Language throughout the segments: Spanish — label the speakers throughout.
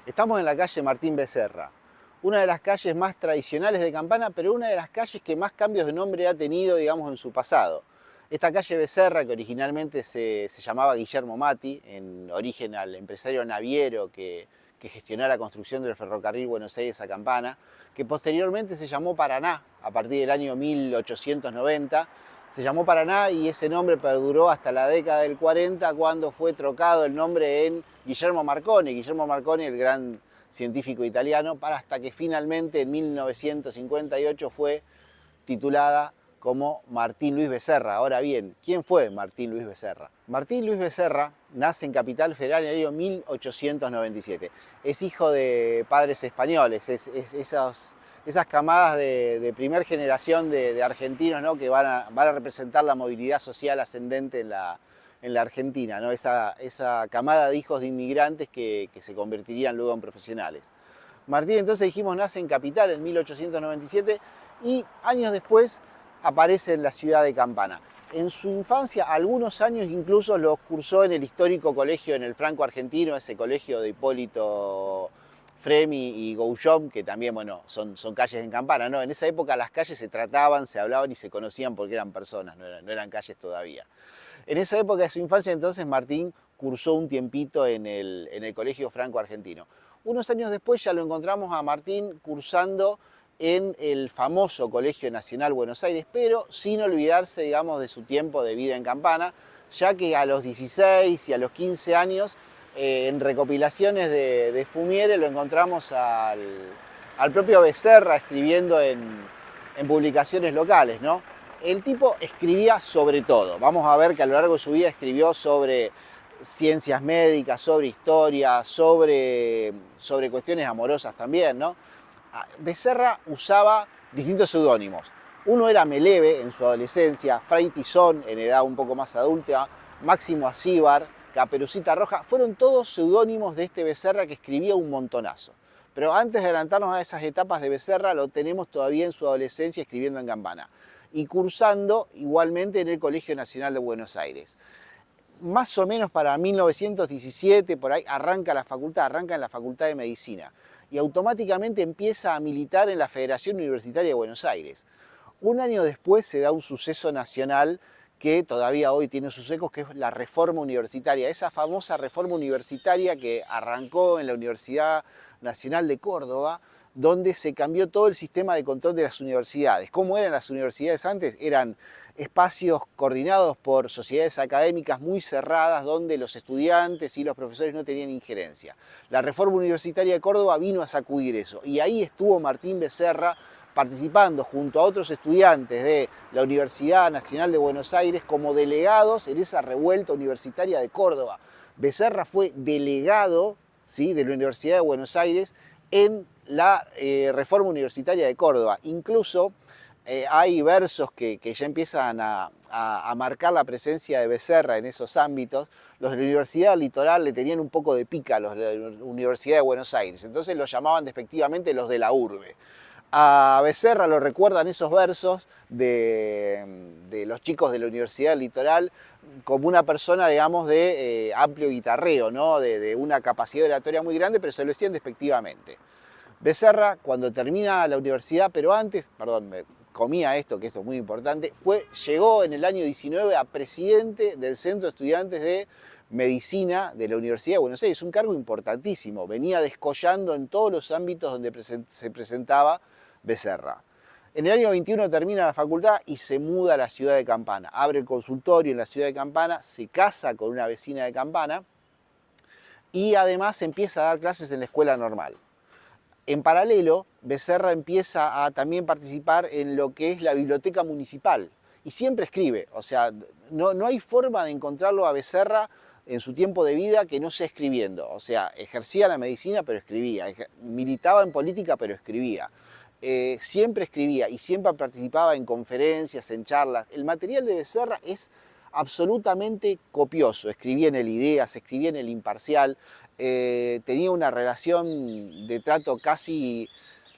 Speaker 1: Estamos en la calle Martín Becerra, una de las calles más tradicionales de Campana, pero una de las calles que más cambios de nombre ha tenido, digamos, en su pasado. Esta calle Becerra, que originalmente se llamaba Guillermo Mati, en origen al empresario naviero que gestionó la construcción del ferrocarril Buenos Aires a Campana, que posteriormente se llamó Paraná, a partir del año 1890, se llamó Paraná y ese nombre perduró hasta la década del 40, cuando fue trocado el nombre en Guillermo Marconi, el gran científico italiano, para hasta que finalmente en 1958 fue titulada como Martín Luis Becerra. Ahora bien, ¿quién fue Martín Luis Becerra? Martín Luis Becerra nace en Capital Federal en el año 1897. Es hijo de padres españoles, esas camadas de primer generación de argentinos, ¿no?, que van a representar la movilidad social ascendente en la Argentina, ¿no? Esa camada de hijos de inmigrantes que se convertirían luego en profesionales. Martín, entonces dijimos, nace en Capital en 1897 y años después aparece en la ciudad de Campana. En su infancia, algunos años incluso los cursó en el histórico colegio en el Franco Argentino, ese colegio de Hipólito Fremi y Gouchon, que también, bueno, son calles en Campana, ¿no? En esa época las calles se trataban, se hablaban y se conocían porque eran personas, no eran calles todavía. En esa época de su infancia, entonces, Martín cursó un tiempito en el Colegio Franco Argentino. Unos años después ya lo encontramos a Martín cursando en el famoso Colegio Nacional Buenos Aires, pero sin olvidarse, digamos, de su tiempo de vida en Campana, ya que a los 16 y a los 15 años, en recopilaciones de Fumiere, lo encontramos al propio Becerra escribiendo en publicaciones locales, ¿no? El tipo escribía sobre todo. Vamos a ver que a lo largo de su vida escribió sobre ciencias médicas, sobre historia, sobre cuestiones amorosas también, ¿no? Becerra usaba distintos seudónimos. Uno era Meleve en su adolescencia, Fray Tizón en edad un poco más adulta, Máximo Acíbar, Caperucita Roja, fueron todos seudónimos de este Becerra que escribía un montonazo. Pero antes de adelantarnos a esas etapas de Becerra, lo tenemos todavía en su adolescencia escribiendo en Campana y cursando igualmente en el Colegio Nacional de Buenos Aires. Más o menos para 1917, por ahí, arranca en la Facultad de Medicina y automáticamente empieza a militar en la Federación Universitaria de Buenos Aires. Un año después se da un suceso nacional que todavía hoy tiene sus ecos, que es la reforma universitaria, esa famosa reforma universitaria que arrancó en la Universidad Nacional de Córdoba, donde se cambió todo el sistema de control de las universidades. ¿Cómo eran las universidades antes? Eran espacios coordinados por sociedades académicas muy cerradas, donde los estudiantes y los profesores no tenían injerencia. La reforma universitaria de Córdoba vino a sacudir eso, y ahí estuvo Martín Becerra participando junto a otros estudiantes de la Universidad Nacional de Buenos Aires como delegados en esa revuelta universitaria de Córdoba. Becerra fue delegado, ¿sí?, de la Universidad de Buenos Aires en la reforma universitaria de Córdoba. Incluso hay versos que ya empiezan a marcar la presencia de Becerra en esos ámbitos. Los de la Universidad Litoral le tenían un poco de pica a los de la Universidad de Buenos Aires, entonces los llamaban despectivamente los de la urbe. A Becerra lo recuerdan esos versos de los chicos de la Universidad Litoral como una persona, digamos, de amplio guitarreo, ¿no? de una capacidad oratoria muy grande, pero se lo decían despectivamente. Becerra, cuando termina la universidad, pero antes, perdón, me comía esto, que esto es muy importante, llegó en el año 19 a presidente del Centro de Estudiantes de Medicina de la Universidad de Buenos Aires, un cargo importantísimo, venía descollando en todos los ámbitos donde se presentaba Becerra. En el año 21 termina la facultad y se muda a la ciudad de Campana, abre el consultorio en la ciudad de Campana, se casa con una vecina de Campana y además empieza a dar clases en la escuela normal. En paralelo, Becerra empieza a también participar en lo que es la biblioteca municipal y siempre escribe, o sea, no hay forma de encontrarlo a Becerra en su tiempo de vida que no sea escribiendo, o sea, ejercía la medicina pero escribía, militaba en política pero escribía. Siempre escribía y siempre participaba en conferencias, en charlas. El material de Becerra es absolutamente copioso. Escribía en el Ideas, escribía en el Imparcial, tenía una relación de trato casi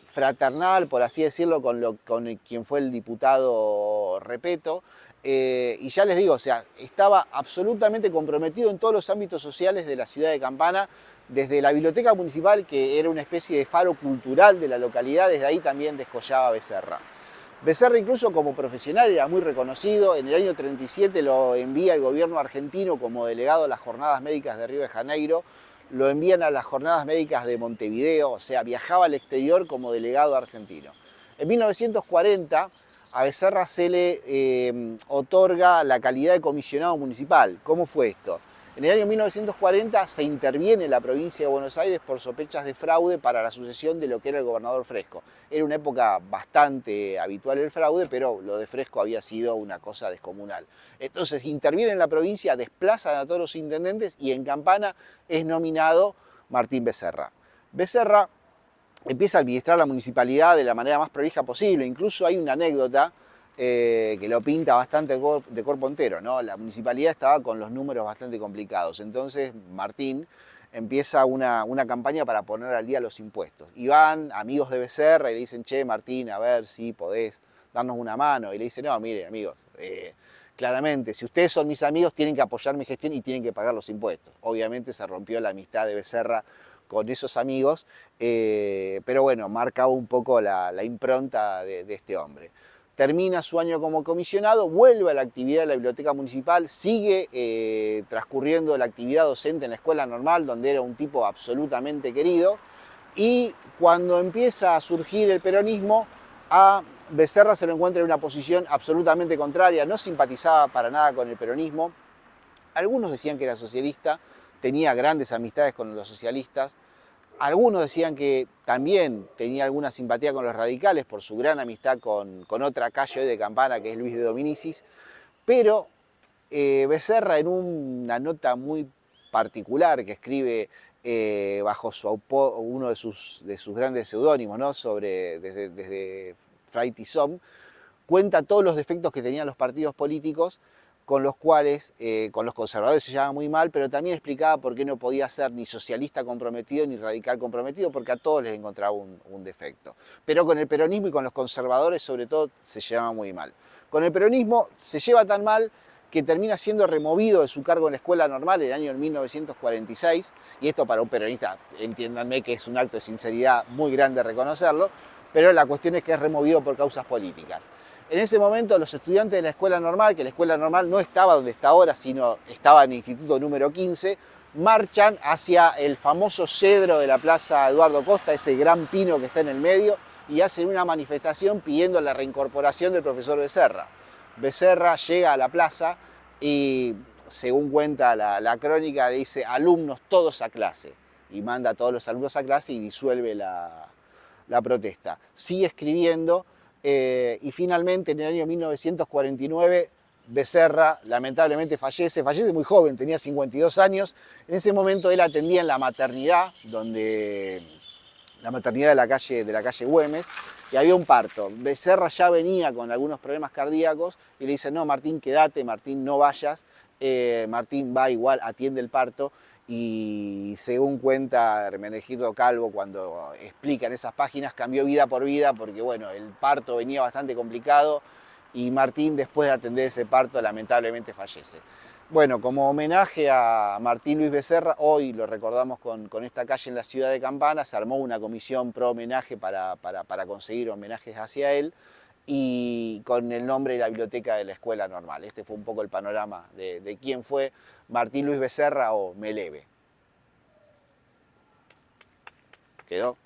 Speaker 1: fraternal, por así decirlo, con quien fue el diputado Repetto. Y ya les digo, o sea, estaba absolutamente comprometido en todos los ámbitos sociales de la ciudad de Campana, desde la biblioteca municipal, que era una especie de faro cultural de la localidad, desde ahí también descollaba Becerra. Becerra incluso como profesional era muy reconocido. En el año 37 lo envía el gobierno argentino como delegado a las Jornadas Médicas de Río de Janeiro, lo envían a las Jornadas Médicas de Montevideo, o sea, viajaba al exterior como delegado argentino. En 1940 a Becerra se le otorga la calidad de comisionado municipal. ¿Cómo fue esto? En el año 1940 se interviene en la provincia de Buenos Aires por sospechas de fraude para la sucesión de lo que era el gobernador Fresco. Era una época bastante habitual el fraude, pero lo de Fresco había sido una cosa descomunal. Entonces interviene en la provincia, desplazan a todos los intendentes y en Campana es nominado Martín Becerra. Becerra empieza a administrar la municipalidad de la manera más prolija posible. Incluso hay una anécdota que lo pinta bastante de cuerpo entero, ¿no? La municipalidad estaba con los números bastante complicados. Entonces Martín empieza una campaña para poner al día los impuestos. Y van amigos de Becerra y le dicen, che, Martín, a ver si podés darnos una mano. Y le dice, no, miren, amigos, claramente, si ustedes son mis amigos, tienen que apoyar mi gestión y tienen que pagar los impuestos. Obviamente se rompió la amistad de Becerra con esos amigos, pero bueno, marcaba un poco la impronta de este hombre. Termina su año como comisionado, vuelve a la actividad de la biblioteca municipal, sigue transcurriendo la actividad docente en la escuela normal, donde era un tipo absolutamente querido, y cuando empieza a surgir el peronismo, a Becerra se lo encuentra en una posición absolutamente contraria, no simpatizaba para nada con el peronismo. Algunos decían que era socialista, tenía grandes amistades con los socialistas. Algunos decían que también tenía alguna simpatía con los radicales por su gran amistad con otra calle hoy de Campana, que es Luis de Dominicis. Pero Becerra, en una nota muy particular que escribe bajo uno de sus grandes seudónimos, ¿no? desde Fray Tizón, cuenta todos los defectos que tenían los partidos políticos, con los cuales, con los conservadores se llevaba muy mal, pero también explicaba por qué no podía ser ni socialista comprometido ni radical comprometido, porque a todos les encontraba un defecto. Pero con el peronismo y con los conservadores, sobre todo, se llevaba muy mal. Con el peronismo se lleva tan mal que termina siendo removido de su cargo en la escuela normal en el año 1946, y esto para un peronista, entiéndanme que es un acto de sinceridad muy grande reconocerlo, pero la cuestión es que es removido por causas políticas. En ese momento los estudiantes de la escuela normal, que la escuela normal no estaba donde está ahora, sino estaba en el instituto número 15, marchan hacia el famoso cedro de la Plaza Eduardo Costa, ese gran pino que está en el medio, y hacen una manifestación pidiendo la reincorporación del profesor Becerra. Becerra llega a la plaza y, según cuenta la crónica, dice alumnos todos a clase, y manda a todos los alumnos a clase y disuelve la protesta. Sigue escribiendo y finalmente en el año 1949 Becerra lamentablemente fallece muy joven, tenía 52 años. En ese momento él atendía en la maternidad, la maternidad de la calle Güemes, y había un parto. Becerra ya venía con algunos problemas cardíacos y le dice, no, Martín, quédate, Martín, no vayas. Martín va igual, atiende el parto, y según cuenta Hermenegildo Calvo, cuando explica en esas páginas, cambió vida por vida porque bueno, el parto venía bastante complicado y Martín, después de atender ese parto, lamentablemente fallece. Bueno, como homenaje a Martín Luis Becerra, hoy lo recordamos con esta calle en la ciudad de Campana. Se armó una comisión pro homenaje para conseguir homenajes hacia él, y con el nombre de la biblioteca de la escuela normal. Este fue un poco el panorama de quién fue Martín Luis Becerra, o Meleve. ¿Quedó?